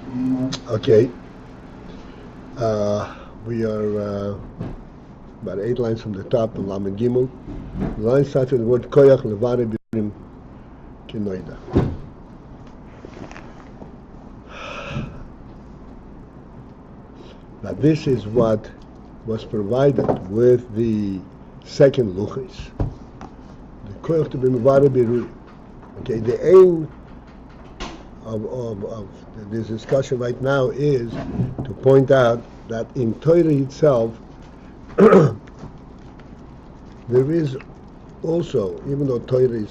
Okay. We are about 8 lines from the top in Lamed Gimel. The line starts with the word Koyach Levare Birim Kinoida. Now this is what was provided with the second Luchis. The Koyach to be Mevare Birim. Okay, the aim of this discussion right now is to point out that in Torah itself there is also, even though Torah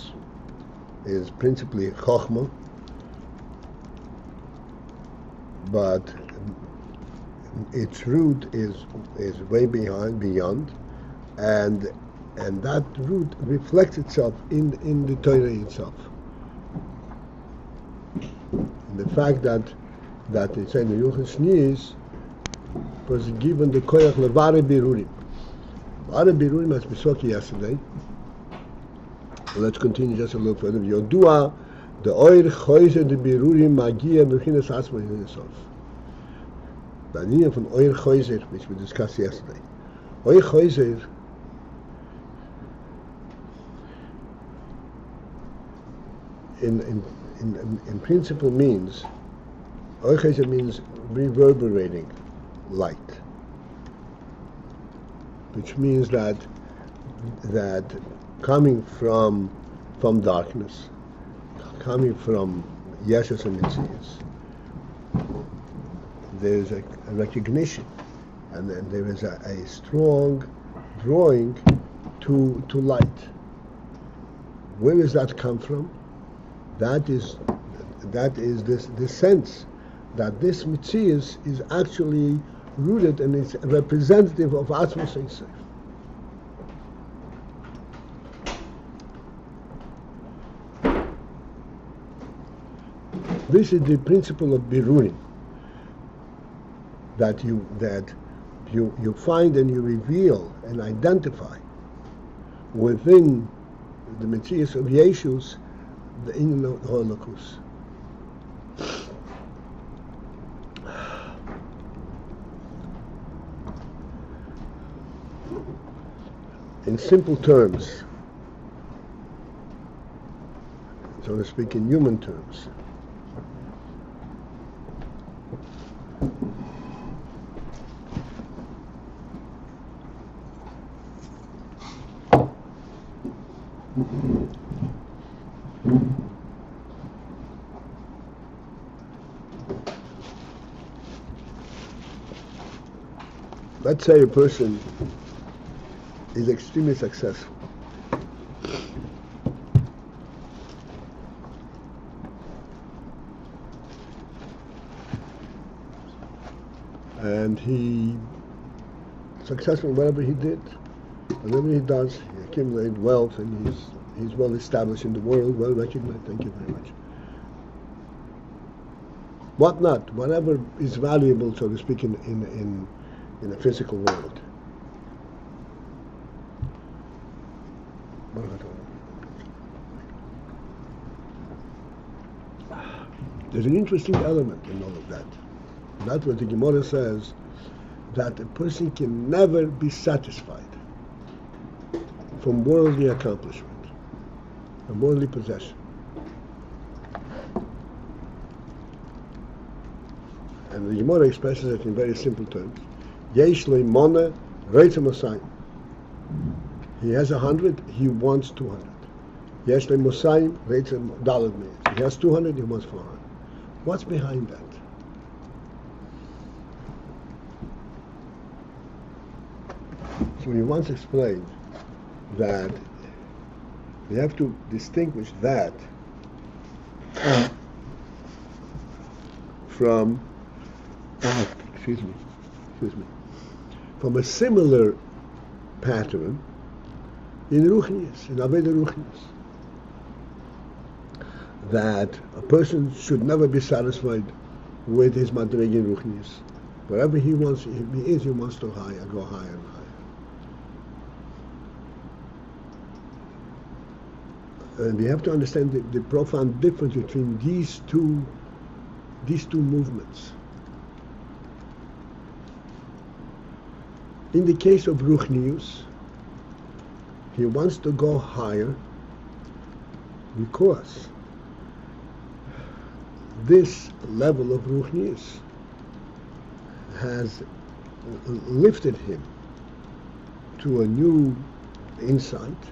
is principally Chochmah, but its root is way beyond, and that root reflects itself in the Torah itself. The fact that it's in the Yuchas Shnius was given the koyach levare birurim. Levare birurim, as we saw yesterday. Let's continue just a little further. Yodua the oir choizer the birurim magia bechinas asma yisof. The idea from oir choizer, which we discussed yesterday. Oir choizer in principle means, Oichese means reverberating light, which means that coming from darkness, coming from Yeshus and Mitzias, there is a recognition, and then there is a strong drawing to light. Where does that come from? That is this sense that this Mitzias is actually rooted and is representative of Atzmos Ein-Sof. This is the principle of Birurim, that you find and you reveal and identify within the Mitzias of Yeshus the inyan of the Holocaust. In simple terms, so to speak, in human terms, let's say a person is extremely successful. And he successful in whatever he did, whatever he does, he accumulated wealth, and he's well established in the world, well recognized. Thank you very much. Whatever is valuable, so to speak, in the physical world. There's an interesting element in all of that. That's what the Gemara says, that a person can never be satisfied from worldly accomplishment, from worldly possession. And the Gemara expresses it in very simple terms. Yesh leimona reitzem osayim. He has 100, he wants 200. Yesh leimosayim reitzem daled meis. He has 200, he wants 400. What's behind that? So he once explained that we have to distinguish that from from a similar pattern in Ruchnius, in Aveda Ruchnius, that a person should never be satisfied with his Madreg in Ruchnius. Wherever he wants, he wants to go higher and higher. And we have to understand the profound difference between these two these two movements. In the case of Ruchnius, he wants to go higher because this level of Ruchnius has lifted him to a new insight,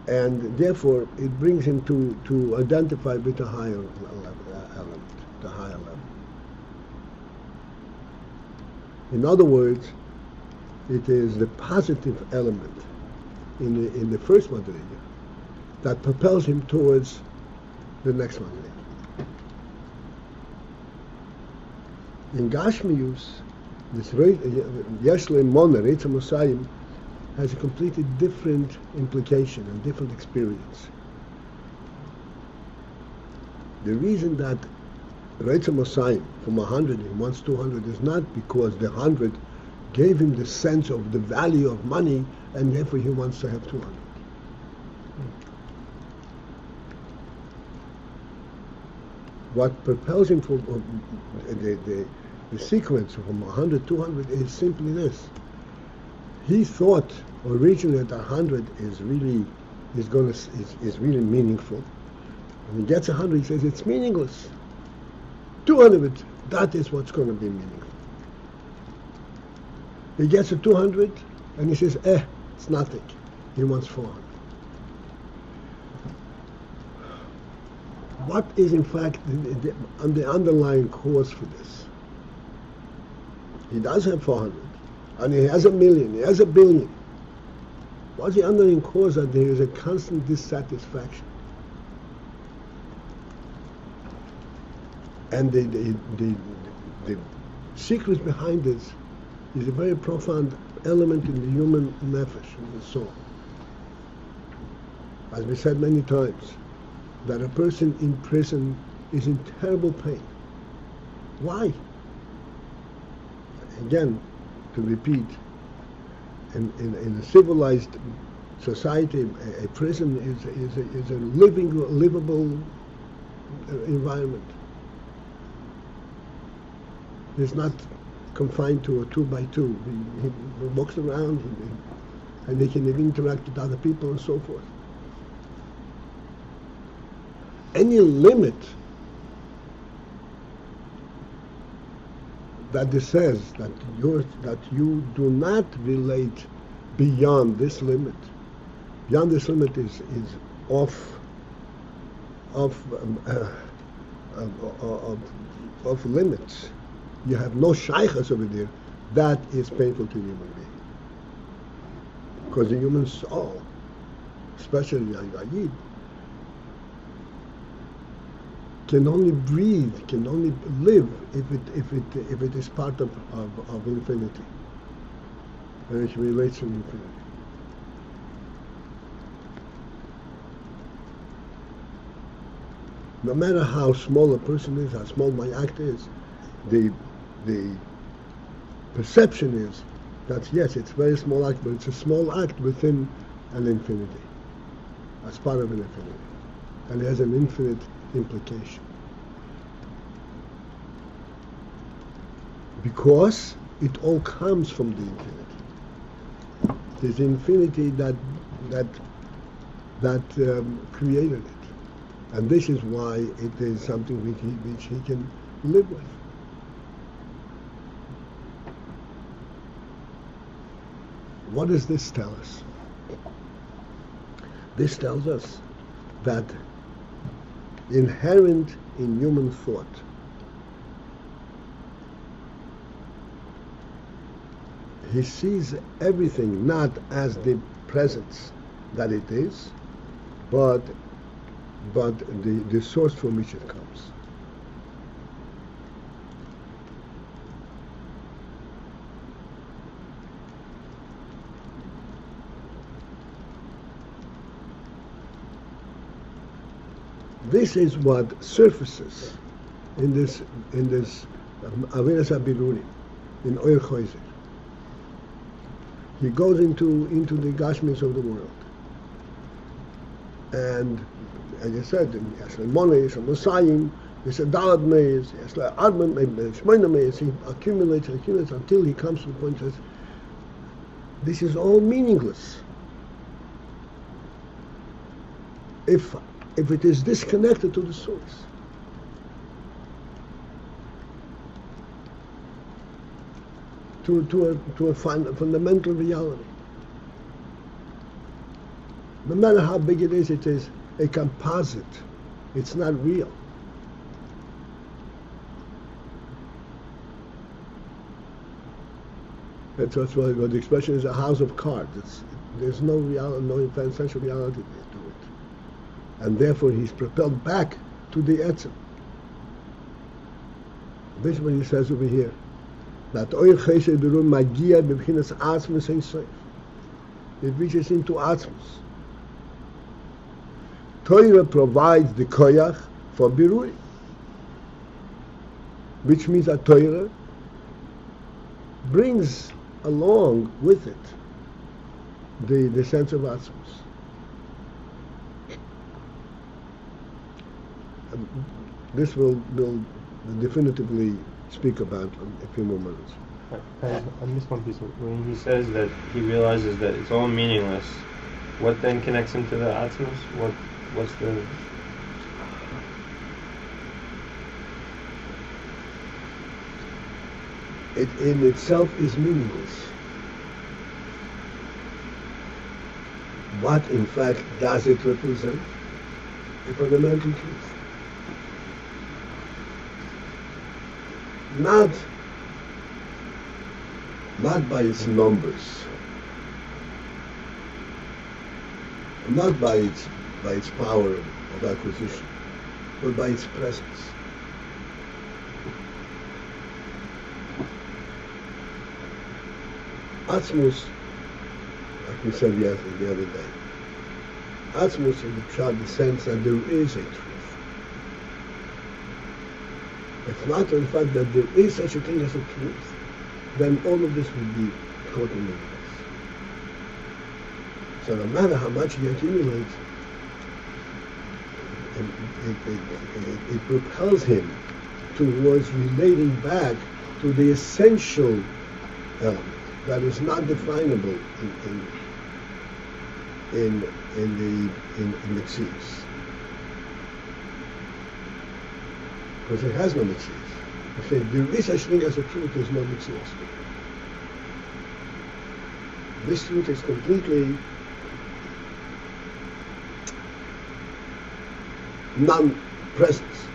and therefore it brings him to identify with a higher element, the higher level. In other words, it is the positive element in the first Madriga that propels him towards the next Madriga. In Gashmius, this Yeshle Mona, Reitz Mosayim, has a completely different implication and different experience. The reason that Reitz Mosayim from 100 he wants 200 is not because the 100 gave him the sense of the value of money and therefore he wants to have 200. What propels him from the sequence from 100 to 200 is simply this. He thought originally that 100 is really meaningful. When he gets 100, he says it's meaningless. 200, that is what's going to be meaningful. He gets to 200 and he says, it's nothing. He wants 400. What is in fact the underlying cause for this? He does have 400, and he has 1,000,000, he has 1,000,000,000. What's the underlying cause? That there is a constant dissatisfaction. And the secret behind this is a very profound element in the human nefesh, in the soul. As we said many times, that a person in prison is in terrible pain. Why? Again, to repeat, in a civilized society, a prison is a livable environment. It's not confined to a 2x2. He walks around and he can interact with other people and so forth. Any limit that it says that you do not relate beyond this limit. Beyond this limit is off limits. You have no shaykhs over there. That is painful to the human being. Because the human soul, especially Ayin, can only breathe, can only live if it is part of infinity, and it relates to infinity. No matter how small a person is, how small my act is, the perception is that yes, it's a very small act, but it's a small act within an infinity, as part of an infinity, and it has an infinite implication. Because it all comes from the infinity. There's infinity that created it, and this is why it is something which he can live with. What does this tell us? This tells us that inherent in human thought he sees everything not as the presence that it is, but the source from which it comes. This is what surfaces in this Averas HaBirurim, in Oyer Choizer. He goes into the Gashmis of the world. And as I said, Mona is a Mosayim, It's a Dalad Meis, it's like Adman Shmoina Meis, he accumulates until he comes to the point that this is all meaningless. If it is disconnected to the source. To a fundamental reality. No matter how big it is a composite. It's not real. That's why the expression is a house of cards. There's no reality, no essential reality to it. And therefore he's propelled back to the Etzem. This is what he says over here. That Oyer Chesed Berum Magia B'Bchinas Atzmus Ein Sof. It reaches into Atzmus. Torah provides the koyach for birui, which means that Torah brings along with it the sense of Atzmus. This will definitively speak about in a few more minutes. I missed one piece. When he says that he realizes that it's all meaningless, what then connects him to the Atzmus? What's the... It in itself is meaningless. What in fact does it represent? A fundamental truth. Not by its numbers, not by its power of acquisition, but by its presence. Atzmus, like we said the other day, Atzmus in the sense that there is a truth. If not the fact that there is such a thing as a truth, then all of this would be totally meaningless. So no matter how much he accumulates, it propels him towards relating back to the essential element that is not definable in the Tzitz. Because it has no mitzvahs. If there is such thing as a truth, there's no mitzvahs. This truth is completely non-presence.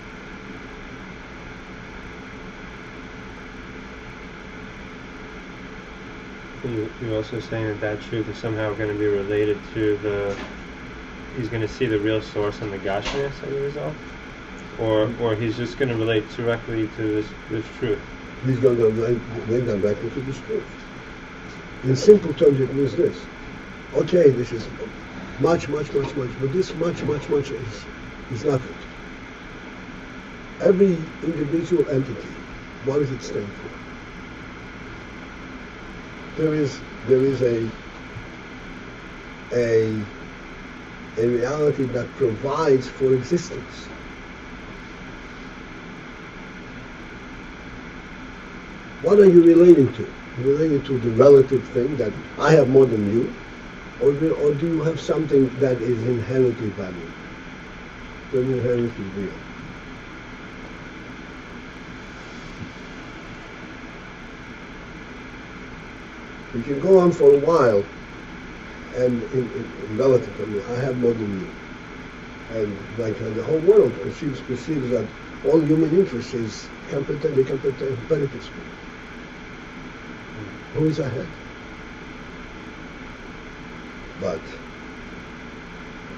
You're also saying that truth is somehow going to be related to he's going to see the real source in the Gashmias as a result? Or he's just going to relate directly to this truth? He's going to relate directly to this truth. In simple terms, it means this. Okay, this is much, but this much is nothing. Every individual entity, what does it stand for? There is a reality that provides for existence. What are you relating to? You're relating to the relative thing that I have more than you, or do you have something that is inherently valuable, that is inherently real? You can go on for a while, and in relative, I mean, I have more than you, and like the whole world perceives that all human interest is competitive spirit. Who is ahead? But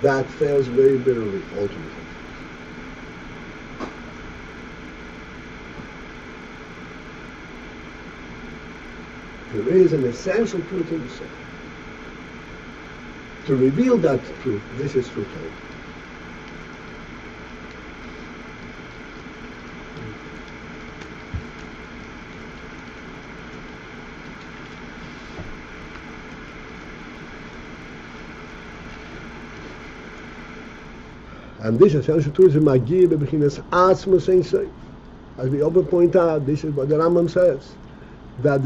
that fails very bitterly, ultimately. There is an essential truth in the soul. To reveal that truth, this is true Torah. And this essential truth is Magi bebechinas atzmos ein sof. As we often point out, this is what the Rambam says, that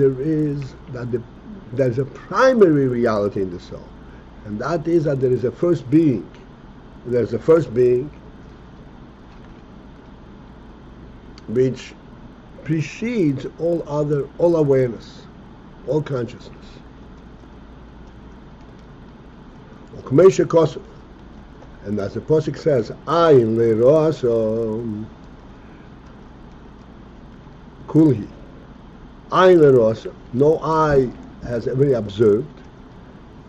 there's a primary reality in the soul, and that is that there is a first being. There's a first being which precedes all awareness, all consciousness. And as the Pasuk says, Ayin leroaso kulhi. Ayin leroaso, no eye has ever observed,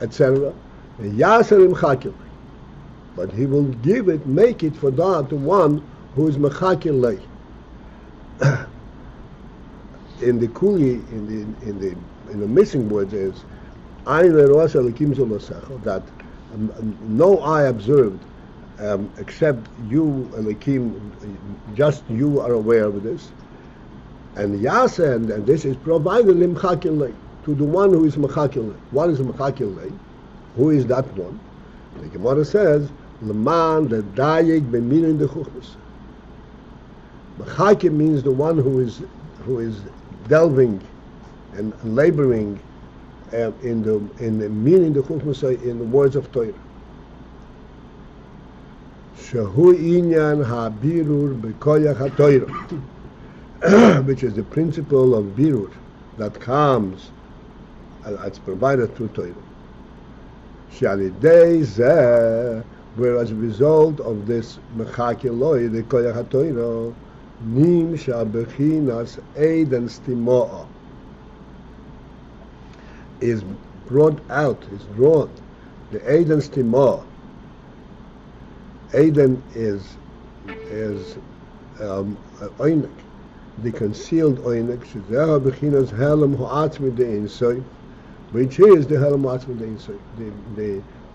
etc. Yasarim chakil, but he will make it for that the one who is mechakil lei. In the kuli, in the missing words is Ayin leroaso lekim zolasecho, that no eye observed except you, Elikim, just you are aware of this. And Yasa, and this is provided limchakil to the one who is mechakil. What is mechakil? Who is that one? The Gemara says, Leman the dayeg b'minin de chuchmas. Mechakil means the one who is delving and laboring in the meaning the chuchmas, in the words of Torah. Shehu inyan ha-birur b'koyach ha-Torah, which is the principle of birur that comes, it's provided through Torah. She'alidei zeh, where as a result of this mechakil loy, the koyach ha-Torah, nim she'abechinas eid and stimoah, is brought out, is drawn. The Aiden Stimah. Aiden is Oynek, the concealed Oynek, Shezeha Bechinas Helem Ho'atzmi de Insoy, which is the Helem Ho'atzmi de Insoy,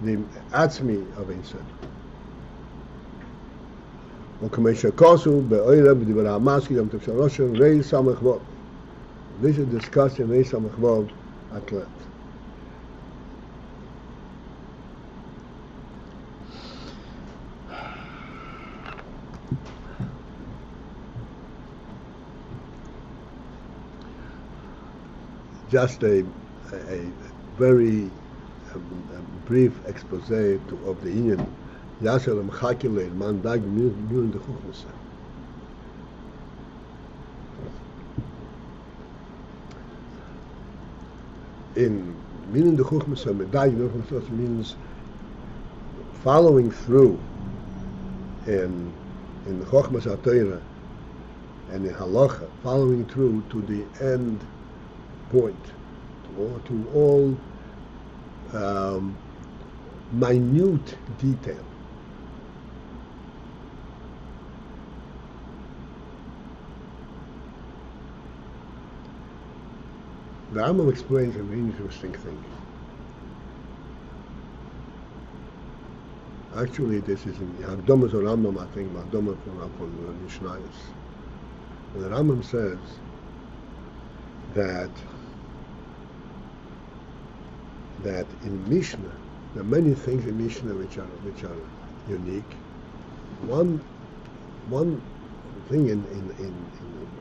the Atzmi of Insoy. Okamesha Kosu, Be'oyra, B'dibara Amaski, Yom Tev Sharoshem, Rei Samach Vod. This is discussed in Rei Samach Vod at length. Just a very brief expose of the Ayin. Yasser Mchakile man dag milun de chuchmas. In milun de chuchmas, medag milun de chuchmas means following through in the chochmas HaTorah and in halacha, following through to the end point, to all minute detail. The Rambam explains a very interesting thing. Actually, this is in Hagdomas or Rambam, I think, Hagdomas from Mishnayos. And the Rambam says that in Mishnah, there are many things in Mishnah which are unique. One thing in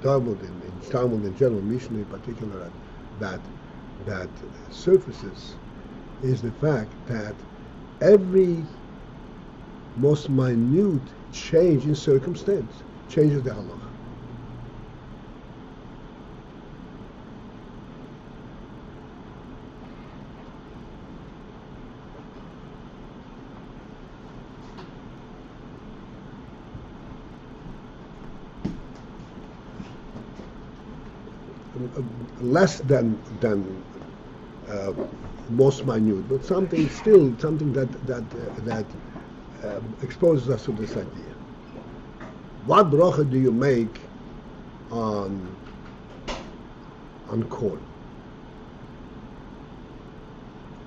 Talmud, in Talmud in general, Mishnah in particular, that surfaces is the fact that every most minute change in circumstance changes the halacha. Less than most minute, but something that exposes us to this idea. What bracha do you make on corn?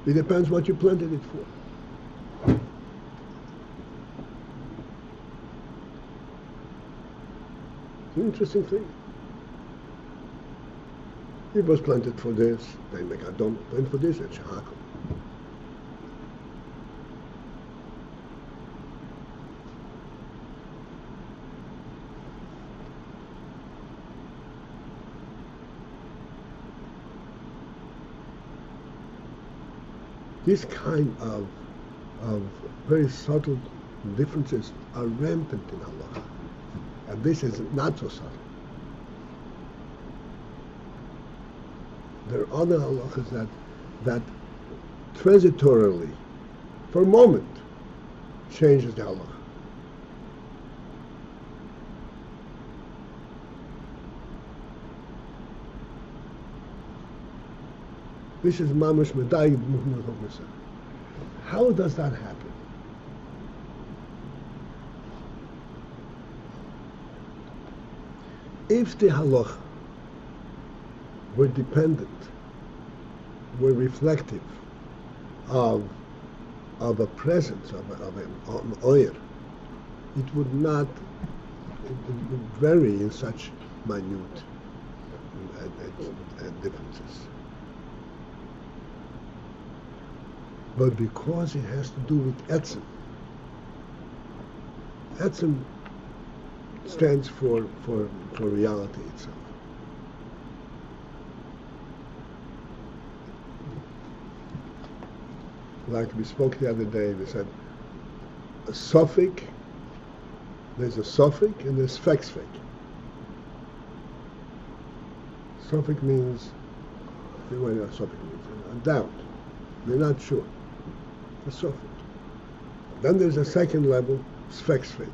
It depends what you planted it for. It's an interesting thing. It was planted for this, they make Adon, planted for this, it's Shahakam. These kind of very subtle differences are rampant in halacha, and this is not so subtle. There are other halachas that transitorily, for a moment, changes the halacha. This is mamash medayik movement of Messiah. How does that happen? If the halacha were dependent, were reflective of a presence, of an oyer, it would not vary in such minute differences. But because it has to do with etzem, etzem stands for reality itself. Like we spoke the other day, we said a suffix, there's a suffix and there's fexfik. Suffix means, what a suffix means, a doubt. They're not sure. A suffix. Then there's a second level, fexfik.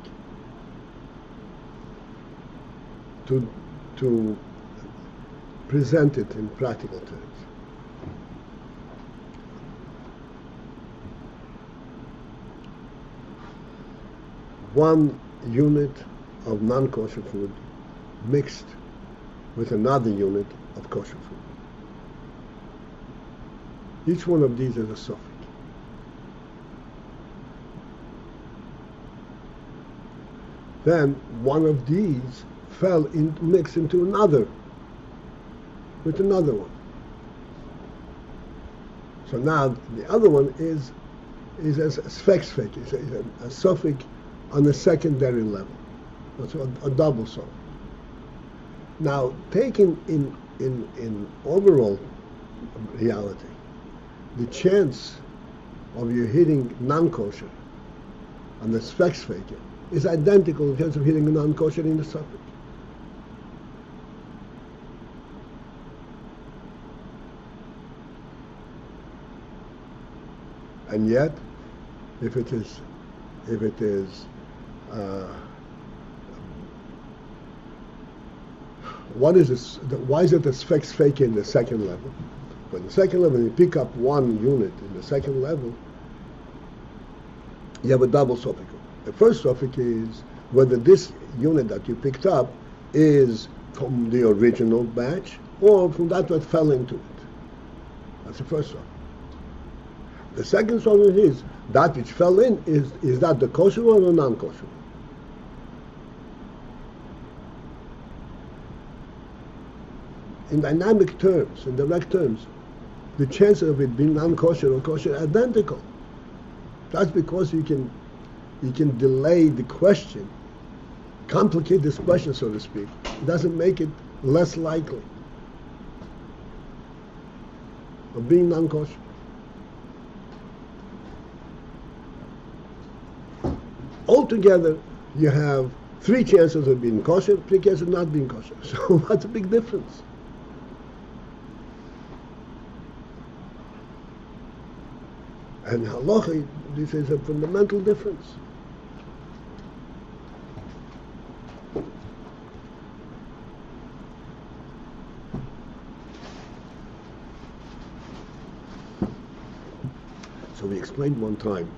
To present it in practical terms. One unit of non-kosher food mixed with another unit of kosher food. Each one of these is a suffix. Then one of these mixed into another, with another one. So now the other one is a fexfik, is a suffix on the secondary level. That's a double suffix. Now, taken in overall reality, the chance of you hitting non-kosher on the fexfik is identical in terms of hitting a non-kosher in the suffix. And yet, if it is, what is this? Why is it a fexfik in the second level? But in the second level, you pick up one unit in the second level, you have a double suffix. The first suffix is whether this unit that you picked up is from the original batch or from that what fell into it. That's the first suffix. The second suffix is that which fell in, is that the kosher one or non-kosher one? In dynamic terms, in direct terms, the chances of it being non-kosher or kosher are identical. That's because you can delay the question, complicate this question, so to speak. It doesn't make it less likely of being non-kosher. Altogether, you have 3 chances of being kosher, 3 chances of not being kosher. So what's a big difference? And halacha, this is a fundamental difference. So we explained one time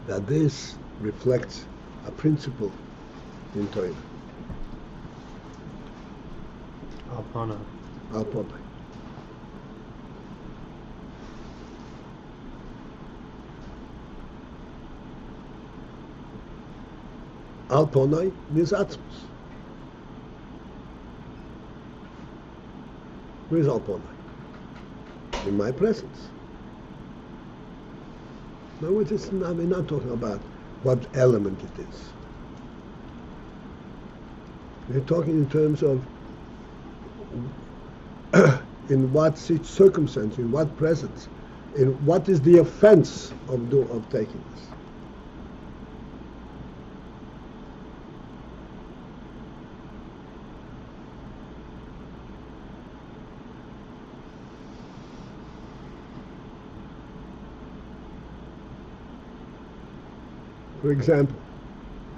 that this reflects a principle in Torah. Alpana. Alponai means atzmus. Where is Alponai? In my presence. In other words, we're not talking about what element it is. We're talking in terms of in what circumstance, in what presence And what is the offense of taking this? For example,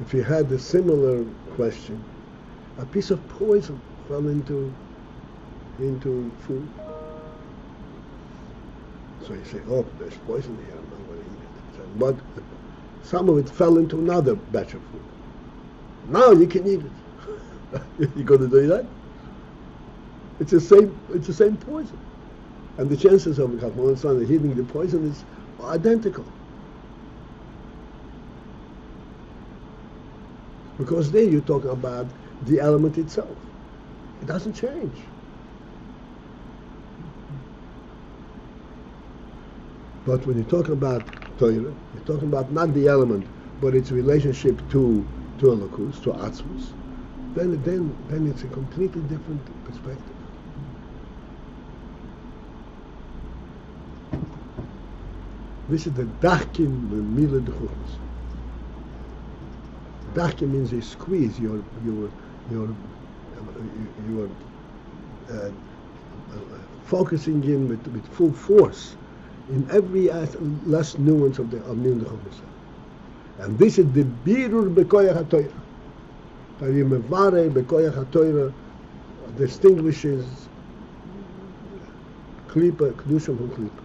if you had a similar question, a piece of poison fell into food. So you say, oh, there's poison here, I'm not going to eat it. But some of it fell into another batch of food. Now you can eat it. You going to do that? It's the same poison. And the chances of hitting the poison is identical. Because there you're talking about the element itself. It doesn't change. But when you talk about Torah, you're talking about not the element, but its relationship to Elokus, to Atzmus, then it's a completely different perspective. This is the Dachkin Mila D'Chuchmas. Dachkin means you squeeze, you're focusing in with full force in every less nuance of Mila D'Chuchmas. And this is the Birur B'Koyach HaTorah. Tarimevare B'Koyach HaTorah distinguishes Klipa, Kedusha from Klipa.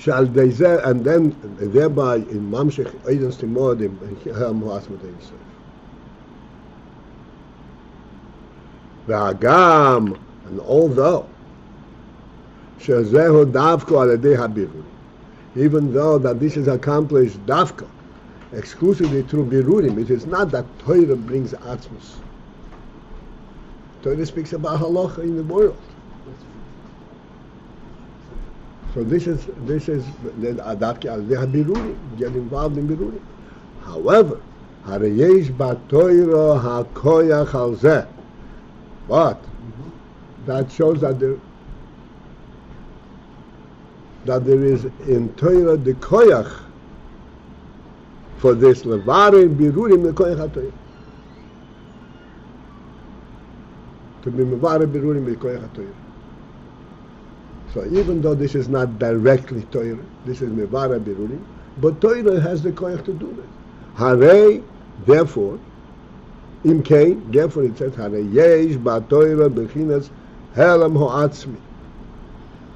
And then thereby in Mamshech Eiden's Timodim and Helm Hoasmet Einsef. V'agam, and although Shezehu Davko Aladei HaBiruri, even though that this is accomplished Davko, exclusively through Birurim, it is not that Torah brings Atzmus. Torah speaks about Halacha in the world. So this is the Adavki al Biruri, get involved in Biruri. However, Harayesh Batoira HaKoyach al Zeh. But that shows that there is in Torah the Koyach for this Levare Birurim the Koyach HaTorah. To be Mevare Birurim the Koyach HaTorah. So even though this is not directly Torah, this is Mevara Birurim, but Torah has the koyach to do that. Harei, therefore, Imkein, therefore it says, Harei yesh ba'Torah bechinas helam ho'atzmi.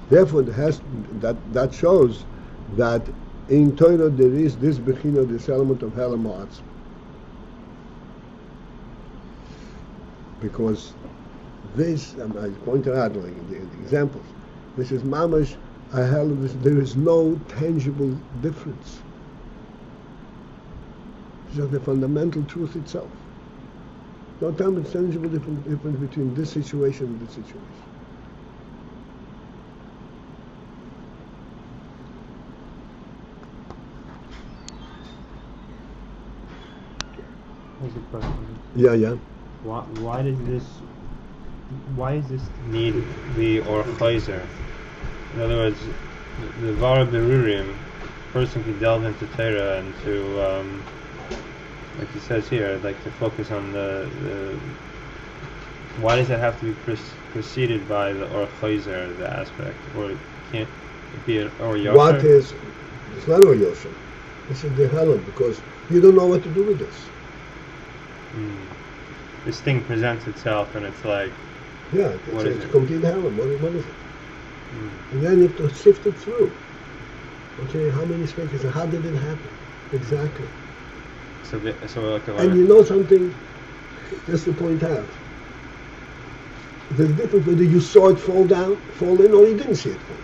Therefore it has, that shows that in Torah there is this bechina, this element of helam ho'atzmi. Because this, I pointed out like the examples, this is mamash a hell of this. There is no tangible difference. It's just the fundamental truth itself. No tangible difference between this situation and this situation. Here's a question. Yeah. Why does this need the Orchaizer? In other words, the Vara Berurim, person can delve into Torah and to, like he says here, like to focus on the why does it have to be preceded by the Orchaizer, the aspect, or can't it be an Or Yosher? What is, it's not Or Yosher. This is the Halal, because you don't know what to do with this. This thing presents itself and it's like, yeah, it's a complete Halal. What is it? And then you have to sift it through. Okay, how many spaces and how did it happen? Exactly. So like and you know something, just to point out, there's a difference whether you saw it fall in, or you didn't see it fall.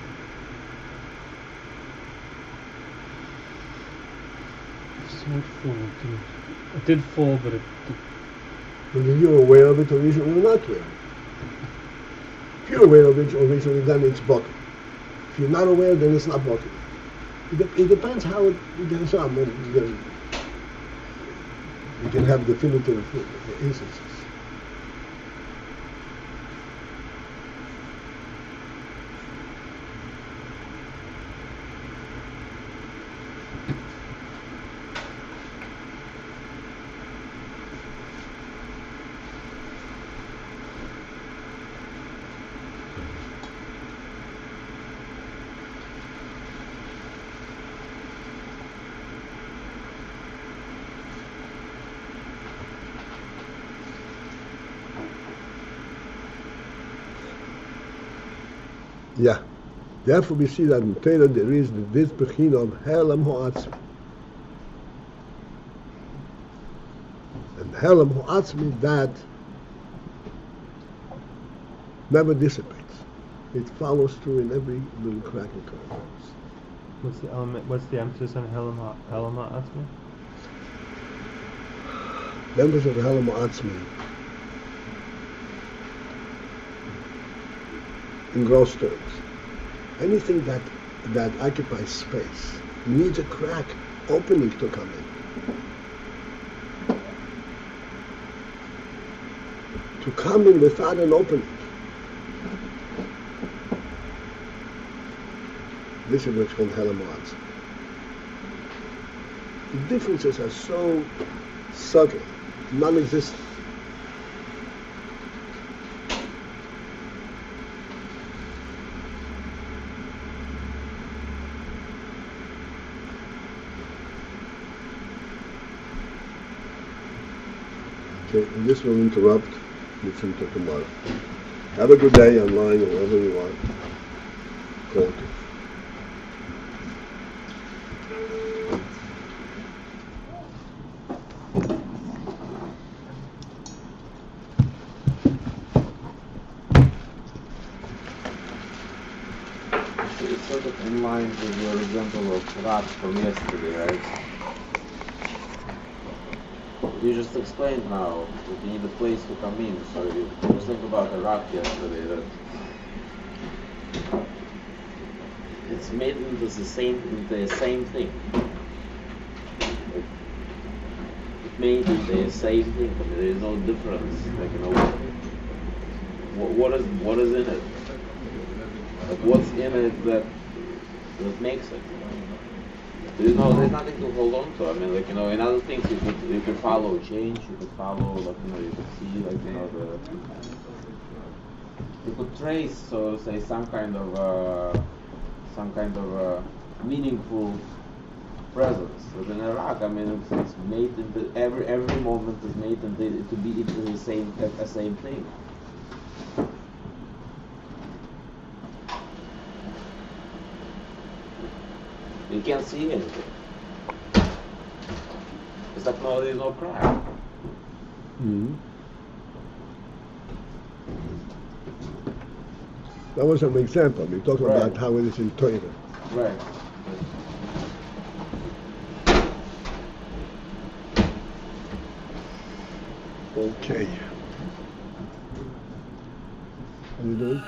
It did fall, but it did. Whether you're aware of it or you're not aware of it. If you're aware of it originally, then it's bucket. If you're not aware, then it's not bucket. It depends how it gets on. You can have definitive instances. Yeah. Therefore we see that in Torah there is this bechina of Helam Ho'atzmi. And Helam Ho'atzmi, that never dissipates. It follows through in every little crack and crevice. What's the element? What's the emphasis on Helam Ha'atzmi? Members of Helam Ho'atzmi, in gross terms, anything that occupies space needs a crack, opening to come in. To come in without an opening. This is what's called Helam Ho'atzmi. The differences are so subtle, non-existent. Okay, and this will interrupt until tomorrow. Have a good day online or wherever you are. Go to. It's sort of in line with your example of Rat from yesterday, right? You just explained now that you need a place to come in, so you just think about the rock yesterday, that it's made into the same thing. It made into the same thing. I mean, there is no difference. Like, you know, what is in it? Like, what's in it that makes it? There's nothing to hold on to. I mean, like, you know, in other things you could follow change, you could follow, like, you know, you could see, like, you know, you could trace, so to say, some kind of meaningful presence. But in Iraq, I mean, it's made into every moment is made into to be into the same thing. You can't see anything. It's like there's no crack. Mm-hmm. That was an example. We talked about how it is in Torah. Right. Okay. How you doing?